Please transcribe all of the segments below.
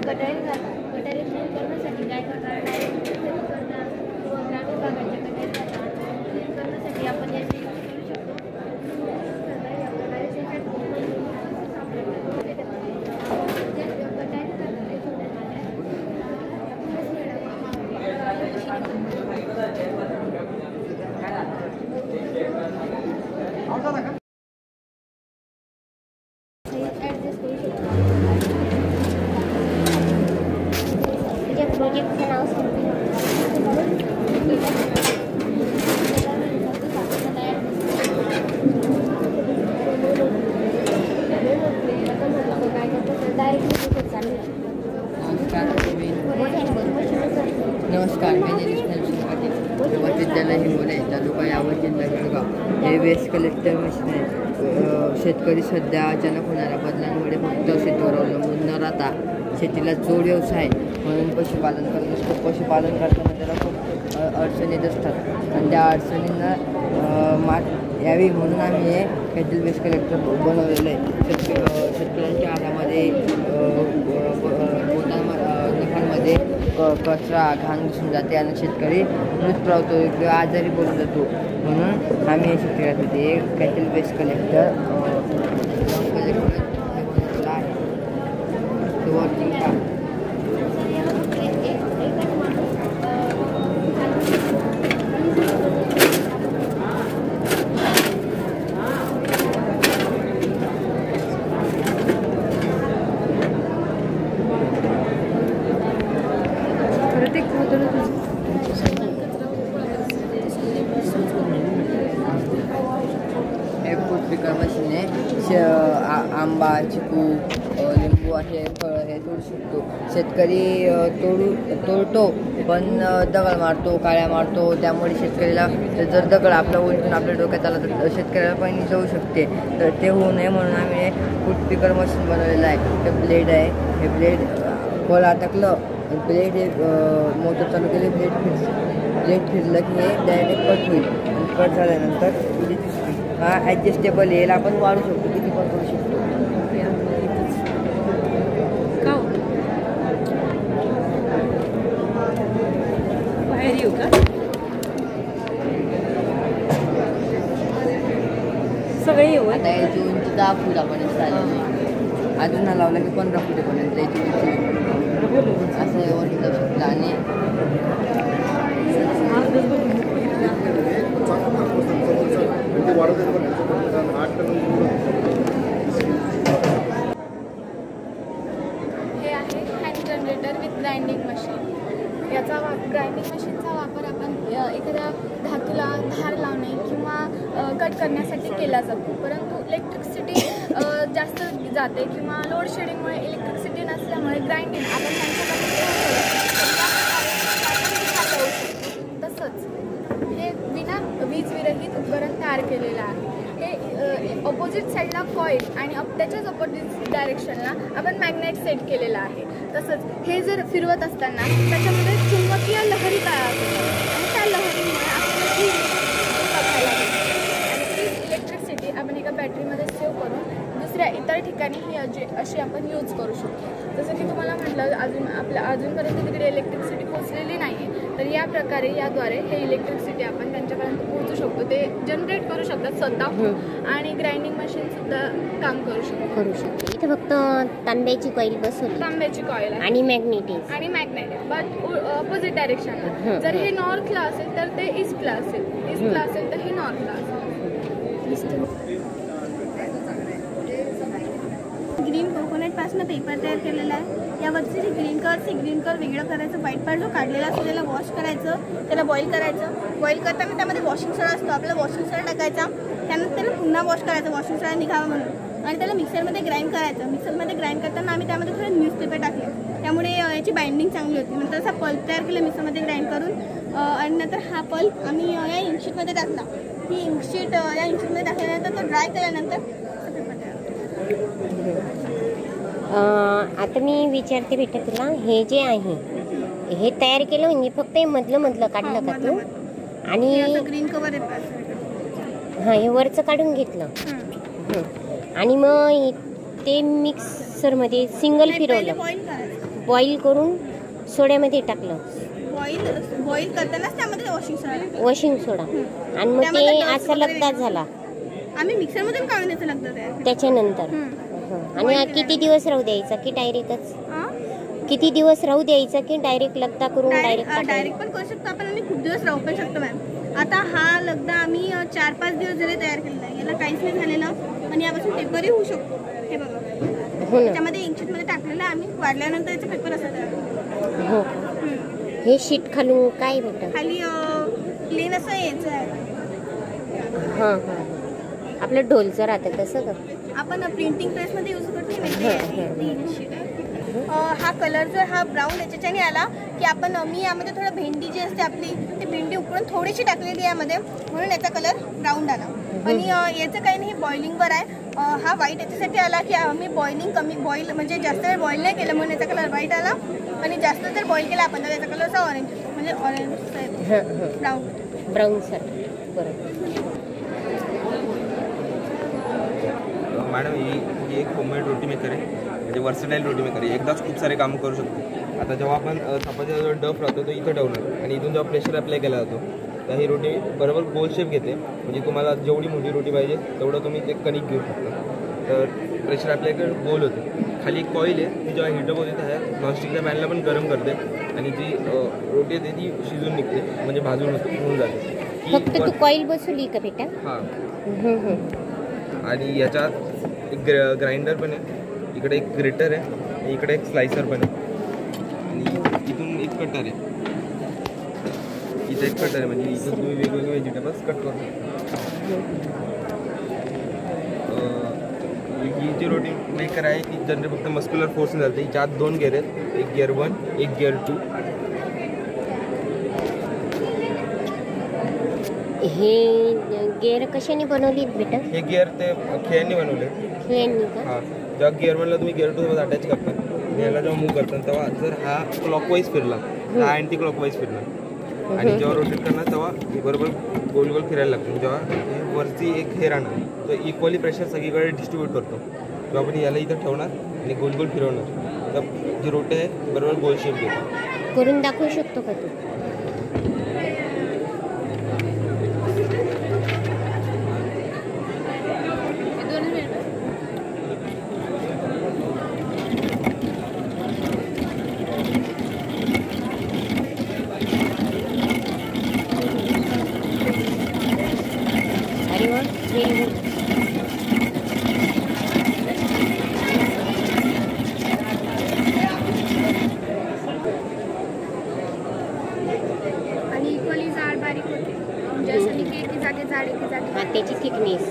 गटारी क्लीन करण्यासाठी काय करणार, डायरेक्ट करणार किंवा ग्रामीण भागाच्या गटारी क्लीन करण्यासाठी आपण याची यूज करू शकतो. प्रोजेक्टचं नाव सांगते. नमस्कार, मी निलेश पाटील, विद्यालय हिंगोली, तालुका यावत, जिल्हा जळगाव. हे वेस्ट कलेक्टर मशीन आहे. शेतकरी सध्या अचानक होणाऱ्या बदलांमुळे फक्त शेतीवर अवलंबून न राहता शेतीला जोड व्यवसाय म्हणून पशुपालन करत असतो. पशुपालन करताना त्याला खूप अडचणीत असतात आणि त्या अडचणींना मात यावी म्हणून आम्ही हे कॅटल वेस्ट कलेक्टर बनवलेलं आहे. शेतकऱ्यांच्या आधामध्ये निखांमध्ये कचरा घाण दिसून जाते आणि शेतकरी मृत पावतो किंवा आजारी पडून जातो. म्हणून आम्ही हे शेतकऱ्यांमध्ये कॅटल वेस्ट कलेक्टर बनवलेला आहे. तो वर्किंग का पिकर मशीन आहे. आंबा, चिकू, लिंबू असे फळ हे तोडू शकतो. शेतकरी तोडतो पण दगड मारतो, काळ्या मारतो. त्यामुळे शेतकऱ्याला जर दगड आपल्या उलटून आपल्या डोक्यात आला तर शेतकऱ्याला पण जाऊ शकते. तर ते होऊ नये म्हणून आम्ही फूड पिकर मशीन बनवलेलं आहे. ते ब्लेड आहे. हे ब्लेड फळ अटकलं, ब्लेड हे मोटर चालू केले, ब्लेड फिरलं की हे डायरेक्ट कट होईल. कट झाल्यानंतर हा ॲडजस्टेबल येईल, आपण वाढू शकतो, किती पण करू शकतो. बाहेर येऊ का? सगळे येऊ. आता याची उंची 10 फुटापर्यंत झाली. अजून हा लावला की 15 फुटापर्यंत याची उंची असं वरती जाऊ शकतं. आणि हे आहे hand generator with grinding machine. याचा ग्राइंडिंग मशीनचा वापर आपण एखाद्या धातूला धार लावणे किंवा कट करण्यासाठी केला जातो. परंतु इलेक्ट्रिसिटी जास्त जाते किंवा लोड शेडिंगमुळे इलेक्ट्रिसिटी नसल्यामुळे ग्राइंडिंग आपण तसंच हे विना वीज विरहित उपकरण तयार केलेलं आहे. हे ऑपोजिट साईडला कॉईल आणि त्याच्याच ऑपोजिट डायरेक्शनला आपण मॅग्नेट सेट केलेलं आहे. तसंच हे जर फिरवत असताना त्याच्यामध्ये चुंबकीय लहरी तयार होतात आणि त्या लहरीमुळे आपल्याला ही बघायला मिळते आणि ती इलेक्ट्रिसिटी आपण एका बॅटरीमध्ये सेव्ह करून दुसऱ्या इतर ठिकाणी ही अशी आपण यूज करू शकतो. जसं की तुम्हाला म्हटलं अजूनपर्यंत तिकडे इलेक्ट्रिसिटी पोहोचलेली नाही आहे, तर या प्रकारे याद्वारे हे इलेक्ट्रिसिटी आपण त्यांच्यापर्यंत पोहोचू शकतो. ते जनरेट करू शकतात स्वतः आणि ग्राइंडिंग मशीनसुद्धा काम करू शकतो. इथे फक्त तांब्याची कॉईल बसवली, तांब्याची कॉईल आणि मॅग्नेट बट ऑपोजिट डायरेक्शनला. जर हे नॉर्थला असेल तर ते ईस्टला असेल, ईस्टला असेल तर हे नॉर्थला असेल. ग्रीन कोकोनटपासून पेपर तयार केलेला आहे. यावरचे जे ग्रीन कलर वेगळं करायचं, व्हाईट पार्ट जो काढलेला असतो त्याला वॉश करायचं, त्याला बॉईल करायचं. बॉईल करताना त्यामध्ये वॉशिंग सोडा असतो, आपला वॉशिंग सोडा टाकायचा. त्यानंतर त्याला पुन्हा वॉश करायचं, वॉशिंग सोडा निघावा म्हणून, आणि त्याला मिक्सरमध्ये ग्राइंड करायचं. मिक्सरमध्ये ग्राइंड करताना आम्ही त्यामध्ये थोडे न्यूजपेपर टाकले, त्यामुळे याची बाइंडिंग चांगली होती. नंतर असा पल्प तयार केला मिक्सरमध्ये ग्राइंड करून, आणि नंतर हा पल्प आम्ही या इंकशीटमध्ये टाकला. ही इंकशीट या इंकशीटमध्ये टाकल्यानंतर तो ड्राय केल्यानंतर आता मी विचारते बेटा तुला, हे जे आहे हे तयार केलं म्हणजे फक्त हे मधलं काढलं का तू? आणि ग्रीन कवर आहे, हां, हे वरचं काढून घेतलं आणि मग ते मिक्सरमध्ये सिंगल फिरवलं. बॉईल करून सोड्यामध्ये टाकलं, बॉईल करतानाच त्यामध्ये वॉशिंग सोडा, वॉशिंग सोडा, आणि मग त्यामध्ये ते dust असा वगैरे लगदा झाला आम्ही मिक्सरमधून काढून याचं लागतं तयार. त्याच्यानंतर. आणि किती दिवस राहू द्यायचा की डायरेक्टच? किती दिवस राहू द्यायचा की डायरेक्ट लगदा करून डायरेक्ट डायरेक्ट पण करू शकतो आपण आणि खूप दिवस राहू पण शकतो मॅम. आता हा लगदा आम्ही 4-5 दिवस जरी तयार केलेला आहे, याला काहीच नाही झालेलं आणि यापासून पेपरही होऊ शकतो. हे बघा, हो ना. त्यामध्ये इंकशीटमध्ये टाकलेलं आहे आम्ही, वाढल्यानंतर याचा पेपर असा तयार होतो. हो. हे शीट खालून काय बेटा? खाली प्लेन असं यायचं आहे. हां हां, आपलं ढोलचं राहतं तसं का? आपण प्रिंटिंग प्रेसमध्ये यूज करतो शीट. हा कलर जो हा ब्राऊन याच्याने आला की आपण मी यामध्ये थोडं भेंडी जी असते आपली ती भेंडी उकळून थोडीशी टाकलेली यामध्ये, म्हणून याचा कलर ब्राऊन आला. आणि याचं काही नाही, बॉइलिंगवर आहे. हा व्हाईट याच्यासाठी आला की आम्ही बॉईल म्हणजे जास्त वेळ बॉईल नाही केलं म्हणून याचा कलर व्हाईट आला. आणि जास्त जर बॉईल केला आपण तर याचा कलर असा ऑरेंज, म्हणजे ऑरेंज ब्राऊन साठी. बरोबर. मॅडम ही एक होममेड रोटी मेकर आहे, म्हणजे वर्सटाईल रोटी मेकर आहे. एकदाच खूप सारे कामं करू शकतो. आता जेव्हा आपण चपातीचा डफ राहतो तो इथं ठेवणार आणि इथून जेव्हा प्रेशर अप्लाय केला जातो तर ही रोटी बरोबर गोल शेप घेते. म्हणजे तुम्हाला जेवढी मोठी रोटी पाहिजे तेवढं तुम्ही ते कणिक घेऊ शकता. तर प्रेशर अप्लाय करून गोल होते. खाली एक कॉईल आहे, ती जेव्हा हिटअप होते त्या नॉनस्टिकच्या पॅनला पण गरम करते आणि जी रोटी आहे ती शिजून निघते, म्हणजे भाजून होऊन जाते. फक्त तू कॉईल बसवली का बेटा? हां. आणि याच्यात एक ग्राइंडर पण आहे, इकडे एक ग्रेटर आहे, इकडे एक स्लायसर पण आहे आणि इथून एक कटर आहे, इथे एक कटर आहे. म्हणजे इथं तुम्ही वेगवेगळे व्हेजिटेबल्स कट करू शकता. ही जी रोटी मेकर आहे ती जनरली फक्त मस्क्युलर फोर्सने चालते. हिच्या आत 2 गिअर आहेत, एक गिअर 1 एक गिअर 2. हे गेअर कशाने बनवली बेटा? हे गिअर ते खेळ्यांनी बनवले. खेळ्यांनी का? हां, जेव्हा गिअर 1ला तुम्ही गिअर 2 सोबत अटॅच करता आणि याला जेव्हा मूव्ह करता तेव्हा जर हा क्लॉकवाईज फिरला तर हा अँटी क्लॉकवाईज फिरणार आणि जेव्हा रोटेट करणार तेव्हा बरोबर गोल गोल फिरायला लागतो. जेव्हा वरती एक हे राहणार तर इक्वली प्रेशर सगळीकडे डिस्ट्रीब्यूट करतो. जेव्हा आपण याला इथं ठेवणार आणि गोल गोल फिरवणार तर जी रोटी आहे ती बरोबर गोल शेप घेतो. करून दाखवू शकतो का तू? अरे वा, व्हेरी गुड. आणि इक्वली जाड बारीक होते, म्हणजे असं नाही की एकी जागे जाड एकी जागे हा, त्याची थिकनेस.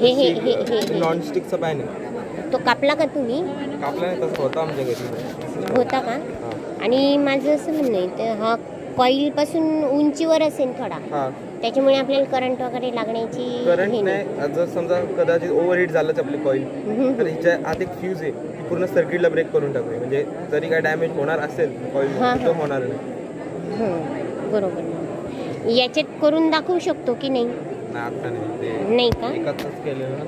हे हे हे हे हे. नॉनस्टिकचा पॅन आहे. तो कापला का तुम्ही? कापला नाही, तसं होता आमच्या घरी. होता का? हां आणि माझं असं म्हणणं आहे तर हा कॉईल पासून उंचीवर असेल थोडा, हां. त्याच्यामुळे आपल्याला करंट वगैरे लागण्याची करंट हे नाही. नाही. जर समजा कदाचित ओव्हरहीट झालंच आपली कॉईल तर हिच्या आत एक फ्यूज आहे, ती पूर्ण सर्किटला ब्रेक करून टाकते. म्हणजे जरी काय डॅमेज होणार असेल कॉईल हां, तो हां. होणार नाही. बरोबर. याच्यात करून दाखवू शकतो की नाही? नाही आता नाही, ते नाही का? एकाच केलेलं ना.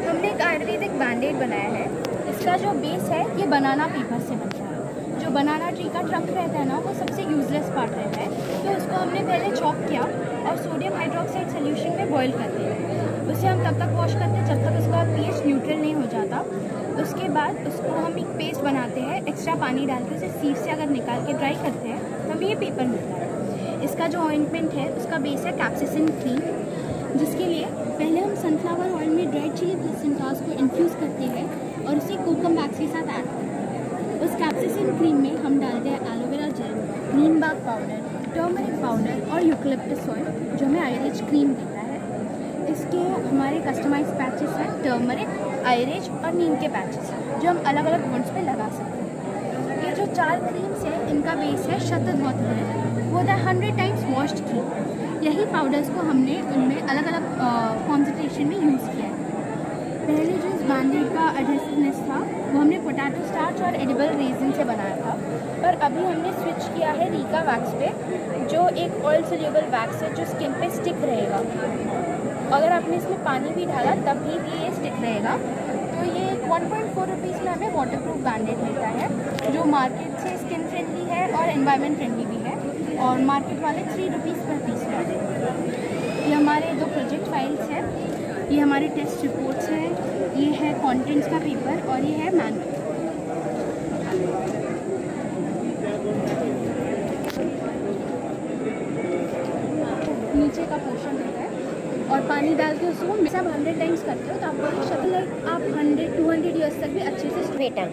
हमने एक आयुर्वेदिक बैंडेड बनाया है. इसका जो बेस है ये बनाना पेपर से बनता है. जो बनाना ट्री का ट्रंक रहता है ना वो सबसे यूजलेस पार्ट रहता है, तो उसको हमने पहले चॉप किया और सोडियम हाइड्रोक्साइड सोल्यूशन में बॉईल करते हैं. उसे हम तब तक वॉश करते हैं जब तक उसका पीएच न्यूट्रल नहीं हो जाता. उसके बाद उसको हम एक पेस्ट बनाते हैं, एक्स्ट्रा पानी डाल के उसे सीव से अगर निकाल के ड्राई करते हैं तो हमें ये पेपर मिलता है. इसका जो ऑइंटमेंट है उसका बेस है कैप्सिसिन क्रीम, जिसके लिए पहले हम सनफ्लावर ऑयल में ड्राइड चिली प्लेसेंटास को इन्फ्यूज़ करते हैं और उसे कोकम वैक्स के साथ ऐड करते हैं. उस कैप्सिसिन क्रीम में हम डालते हैं एलोवेरा जेल, नीम बाग पाउडर, टर्मरिक पाउडर और यूकलिप्टस ऑयल जो हमें आयरेज क्रीम देता है. इसके हमारे कस्टमाइज पैचेस हैं, टर्मरिक, आयरेज और नीम के पैचेस जो हम अलग अलग वुंड्स पे लगा सकते हैं. ये जो 4 क्रीम्स हैं इनका बेस है शतधौत, वो होता है 100 टाइम्स वॉश्ड क्रीम. यही पाउडर्स को हमने उनमें अलग अलग कॉन्सेंट्रेशन में यूज़ किया है. पहले जो बैंडेड का एडहेसिवनेस था वो हमने पोटैटो स्टार्च और एडिबल रेजिन से बनाया था, पर अभी हमने स्विच किया है रीका वैक्स पे, जो एक ऑयल सोल्यूबल वैक्स है जो स्किन पे स्टिक रहेगा। अगर आपने इसमें पानी भी डाला तब भी ये स्टिक रहेगा। तो ये 1.4 रुपीज़ में हमें वाटरप्रूफ बैंडेड मिलता है, जो मार्केट से स्किन फ्रेंडली है और एनवायरनमेंट फ्रेंडली भी है, और मार्केट वाले 3 रुपीज़ पर पीस में आते हैं। ये हमारे 2 प्रोजेक्ट फाइल्स हैं, ये हमारे टेस्ट रिपोर्ट्स हैं, ये है कंटेंट्स का पेपर और ये है मैनुअल। नीचे का पोर्शन होता है और पानी डाल के उसको सब 100 टाइम्स करते हो तो आपको शक्ल आप 100-200 ईयर्स तक भी अच्छे से बेटा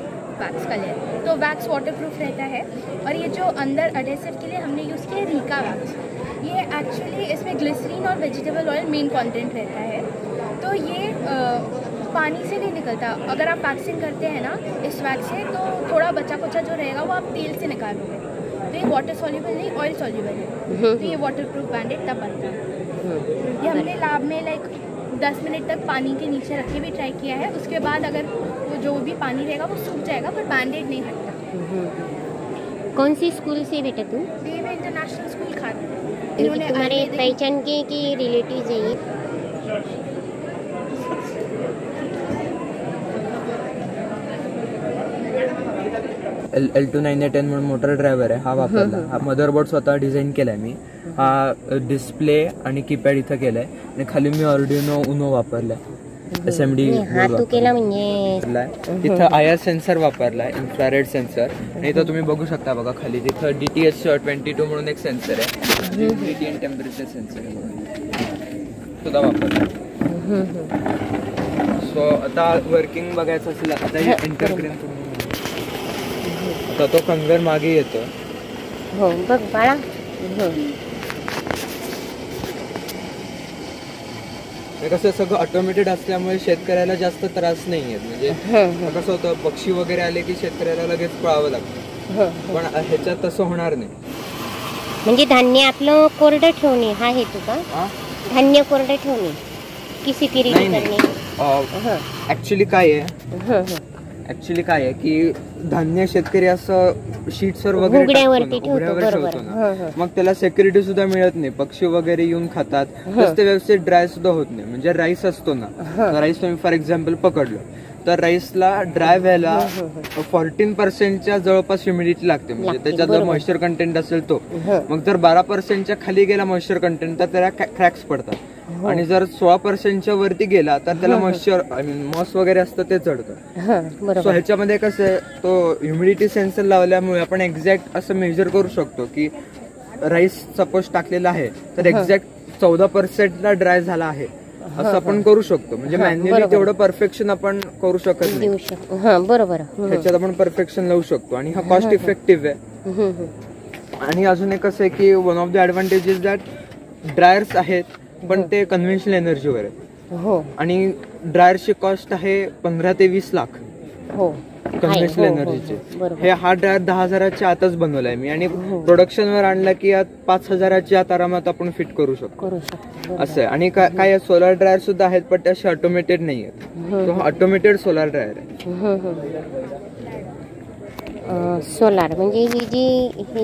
वैक्स का लेयर। तो वैक्स वाटरप्रूफ रहता है। और ये जो अंदर एडहेसिव के लिए हमने यूज़ किया रीका वैक्स, ये एक्चुअली इसमें ग्लिसरीन और वेजिटेबल ऑयल मेन कंटेंट रहता है। तो ये पानी से नहीं निकलता। अगर आप वैक्सिंग करते हैं ना इस वैक्स से, तो थोड़ा बचा कुचा जो रहेगा वो आप तेल से निकालोगे। तो ये वाटर सॉल्यूबल नहीं, ऑयल सॉल्यूबल है। तो ये वाटरप्रूफ बैंडेड तब बनता है। ये हमने लैब में लाइक 10 मिनट तक पानी के नीचे रख के भी ट्राई किया है। उसके बाद अगर वो जो भी पानी रहेगा वो सूख जाएगा, पर बैंडेड नहीं हटता। कौन सी स्कूल से बेटा तू? देव इंटरनेशनल स्कूल खाना। इन्होंने तुम्हारे पहचान के कि रिलेटिव्स है ये? L2910 म्हणून मोटर ड्रायव्हर आहे, हा वापरला. हा मदरबोर्ड स्वतः डिझाईन केलाय मी. हा डिस्प्ले आणि कीपॅड इथं केलाय आणि खाली मी ऑर्डिनो उनो वापरलाय. SMD हा तू केला म्हणजे तिथं IR सेन्सर वापरलाय, इन्फ्रारेड सेन्सर. आणि इथं तुम्ही बघू शकता बघा खाली तिथं DTS 22 म्हणून एक सेन्सर आहे, ग्रेडियंट टेम्परेचर सेन्सर आहे बघा, सुद्धा वापरलाय. सो आता वर्किंग बघायचं असेल, आता हे इंटरग्रेन तो कन्व्हेअर मागे येतो. हो बघ बाळा. कसं सगळं ऑटोमेटेड असल्यामुळे शेतकऱ्याला जास्त त्रास नाही आहे. म्हणजे कसं होतं, पक्षी वगैरे आले की शेतकऱ्याला लगेच पळावं लागतं, पण ह्याच्यात तसं होणार नाही. म्हणजे धान्य आपलं कोरडं ठेवणे हा हेतू का? धान्य कोरडं ठेवणे की सिक्युरिटी करणे? ऍक्च्युली काय आहे की धान्य शेतकरी असं शीट्सवर वगैरे उघड्यावरती ठेवतो ना, मग त्याला सिक्युरिटी सुद्धा मिळत नाही. पक्षी वगैरे येऊन खातात, तर ते व्यवस्थित ड्राय सुद्धा होत नाही. म्हणजे राईस असतो ना, राईस तुम्ही फॉर एक्झाम्पल पकडलं तर राईसला ड्राय व्हायला 14% जवळपास ह्युमिडिटी लागते. म्हणजे त्याच्यात जर मॉइश्चर कंटेंट असेल तो, मग जर 12% खाली गेला मॉइश्चर कंटेंट तर त्याला क्रॅक्स पडतात. आणि जर 16% वरती गेला तर त्याला मॉइश्चर मॉस वगैरे असतं ते चढतं. सो ह्याच्यामध्ये कसं आहे, तो ह्युमिडिटी सेन्सर लावल्यामुळे आपण एक्झॅक्ट असं मेजर करू शकतो की राईस सपोज टाकलेला आहे तर एक्झॅक्ट 14% ड्राय झाला आहे असं आपण करू शकतो. म्हणजे मॅन्युअली तेवढं परफेक्शन आपण करू शकत नाही. बरोबर. ह्याच्यात आपण परफेक्शन लावू शकतो आणि हा कॉस्ट इफेक्टिव्ह आहे. आणि अजून एक कसं आहे की one of the advantages that dryers आहेत पण ते कन्व्हेन्शनल एनर्जीवर आहेत. आणि ड्रायरची कॉस्ट आहे 15 ते 20 लाख कन्व्हेन्शनल एनर्जीचे. हा ड्रायर 10,000च्या आतच बनवलाय मी, आणि प्रोडक्शनवर आणला की 5,000च्या आत आरामात आपण फिट करू शकतो असं आहे. आणि काय सोलार ड्रायर सुद्धा आहेत पण ते असे ऑटोमेटेड नाही आहेत. तो ऑटोमेटेड सोलार ड्रायर आहे. सोलार म्हणजे ही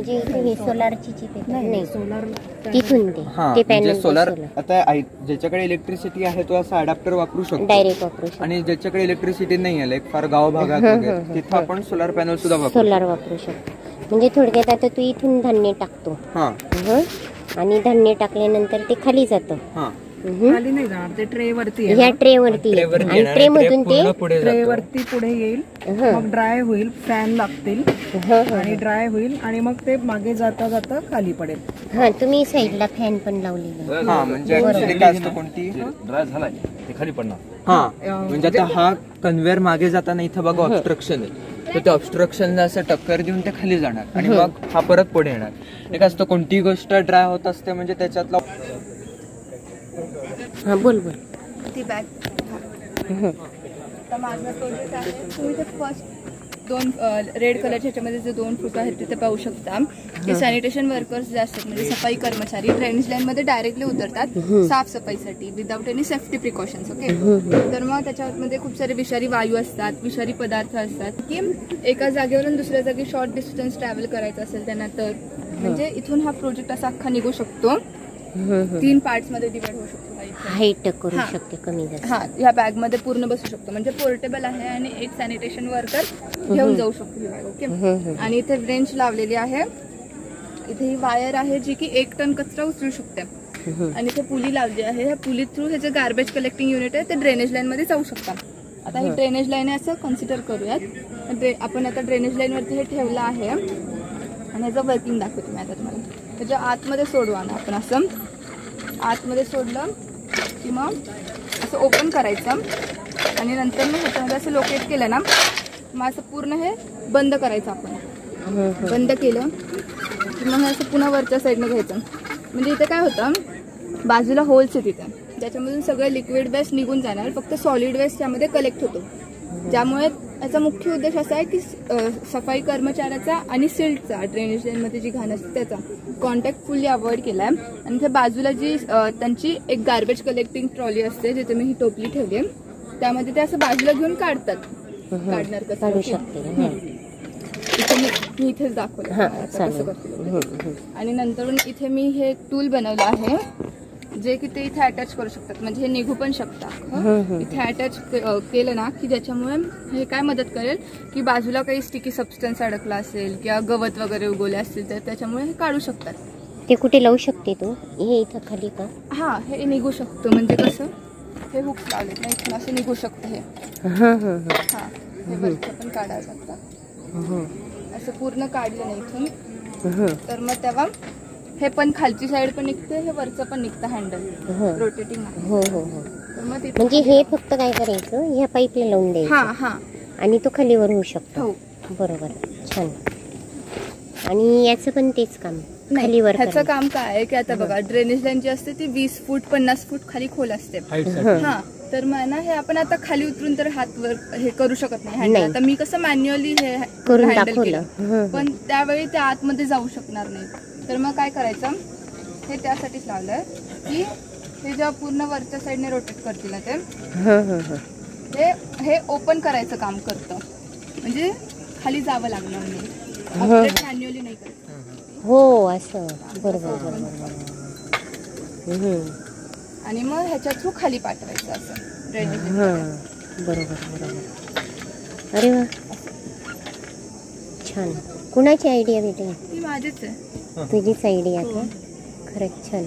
जी सोलारची चिप नाही सोलार तिथून ते पॅनल सोलार. आता ज्याच्याकडे इलेक्ट्रिसिटी आहे तो असा अडॅप्टर वापरू शकतो, डायरेक्ट वापरू शकतो. आणि ज्याच्याकडे इलेक्ट्रिसिटी नाही आहे लाईक फार गाव भागात वगैरे, तिथं आपण सोलार पॅनल सुद्धा सोलार वापरू शकतो. म्हणजे थोडक्यात आता तू इथून धान्य टाकतो आणि धान्य टाकल्यानंतर ते खाली जातं. खाली नाही जाणार, ते ट्रे वरती ह्या ट्रे वरती आणि ट्रे मधून ते ट्रे वरती पुढे येईल, मग ड्राय होईल, फॅन लागतील आणि ड्राय होईल आणि मग ते मागे जाता जाता खाली पडेल. हा तुम्ही साईडला फॅन पण लावलेला. म्हणजे कोणती ड्राय झालाय ते खाली पडणार. म्हणजे आता हा कन्व्हेअर मागे जाताना इथं बघा ऑब्स्ट्रक्शन आहे, तर त्या ऑब्स्ट्रक्शनला असं टक्कर देऊन ते खाली जाणार आणि मग हा परत पुढे येणार. एक असतं कोणती गोष्ट ड्राय होत असते म्हणजे त्याच्यातला. हा बोल ती बॅग. तर माझं प्रोजेक्ट आहे, तुम्ही ते फर्स्ट दोन रेड कलरच्या ह्याच्यामध्ये जे 2 फोटो आहेत तिथे पाहू शकता. हे सॅनिटेशन वर्कर्स जे असतात म्हणजे सफाई कर्मचारी ड्रेनेज लाईन मध्ये डायरेक्टली उतरतात साफसफाईसाठी without any safety precautions. Okay, तर मग त्याच्यामध्ये खूप सारे विषारी वायू असतात, विषारी पदार्थ असतात की एका जागेवरून दुसऱ्या जागी शॉर्ट डिस्टन्स ट्रॅव्हल करायचं असेल त्यांना तर म्हणजे इथून हा प्रोजेक्ट असा अख्खा निघू शकतो. 3 पार्ट्स मध्ये डिवाइड होऊ शकतो. हाईट करू शकते कमी जास्त. हा, ह्या बॅग मध्ये पूर्ण बसू शकतो म्हणजे पोर्टेबल आहे आणि एक सॅनिटेशन वर्कर घेऊन जाऊ शकतो ही बॅग. ओके, आणि इथे ब्रेंच लावलेली आहे. इथे ही वायर आहे जी की 1 टन कचरा उचलू शकते आणि इथे पुली लावली आहे. ह्या पुली थ्रू हे जे गार्बेज कलेक्टिंग युनिट आहे ते ड्रेनेज लाईन मध्ये जाऊ शकतात. आता ही ड्रेनेज लाईन आहे असं कन्सिडर करूयात. आपण आता ड्रेनेज लाईन वरती हे ठेवलं आहे आणि ह्याचं वर्किंग दाखवतो मी आता तुम्हाला. त्याच्या आतमध्ये सोडवा ना आपण असं आतमध्ये सोडलं की मग असं ओपन करायचं आणि नंतर मग ह्याच्यामध्ये असं लोकेट केलं ना मग असं पूर्ण हे बंद करायचं. आपण बंद केलं की मग असं पुन्हा वरच्या साईडनं घ्यायचं. म्हणजे इथे काय होतं बाजूला होल्स आहे तिथे ज्याच्यामधून सगळं लिक्विड वेस्ट निघून जाणार फक्त सॉलिड वेस्ट त्यामध्ये कलेक्ट होतो. त्यामुळे याचा मुख्य उद्देश असा आहे की सफाई कर्मचाऱ्याचा आणि सिल्टचा ड्रेनेज लाईनमध्ये जी घाण असते त्याचा कॉन्टॅक्ट फुल्ली अवॉइड केला आहे. आणि त्या बाजूला जी त्यांची एक गार्बेज कलेक्टिंग ट्रॉली असते जिथे मी ही टोपली ठेवली आहे त्यामध्ये ते असं बाजूला घेऊन काढतात. काढणार कसं इथे मी इथेच दाखवलं कसं करते. आणि नंतरून इथे मी हे टूल बनवलं आहे जे की ते इथे अटॅच करू शकतात म्हणजे हे निघू पण शकतात. इथे अटॅच केलं ना की ज्याच्यामुळे हे काय मदत करेल की बाजूला काही स्टिकी सबस्टन्स अडकला असेल किंवा गवत वगैरे उगवले असतील तर त्याच्यामुळे हे काढू शकतात. ते कुठे लावू शकते तू हे इथं खाली का? हा, हे निघू शकतो म्हणजे कसं हे हुक्स लावलेत ना इथून असं निघू शकतं हे. हा, हे वरचं पण काढायला लागतात. असं पूर्ण काढलं ना इथून तर मग तेव्हा हे पण खालची साईड पण निघते हे वरचं पण निघतं हँडल रोटेटिंग. म्हणजे हे फक्त काय करायचं ह्या पाईपला लावून द्यायचं आणि तो खालीवर होऊ शकतो. बरोबर, छान. आणि याचं पण तेच काम खालीवर. ह्याचं काम काय आहे की आता बघा ड्रेनेज लाईन जी असते ती 20 फूट 50 फूट खाली खोल असते. हा, तर मग ना हे आपण आता खाली उतरून तर हातवर हे करू शकत नाही हँडल. आता मी कसं मॅन्युअली हे हँडल केलं पण त्यावेळी ते आतमध्ये जाऊ शकणार नाही. तर मग काय करायचं हे त्यासाठीच लावलंय की हे जेव्हा पूर्ण वरच्या साईडने रोटेट करतील ते हे ओपन करायचं काम करतं म्हणजे खाली जावं लागणार नाही. ऑपरेट मॅन्युअली नाही करायचं. हो असं बरोबर. आणि मग ह्याच्या थ्रू खाली पाठवायचं असं ड्रेनेज. बरोबर. अरे वा, छान. कुणाची आयडिया बेटे? ती माझीच आहे. तुझीच आयडिया का? खरंच छान.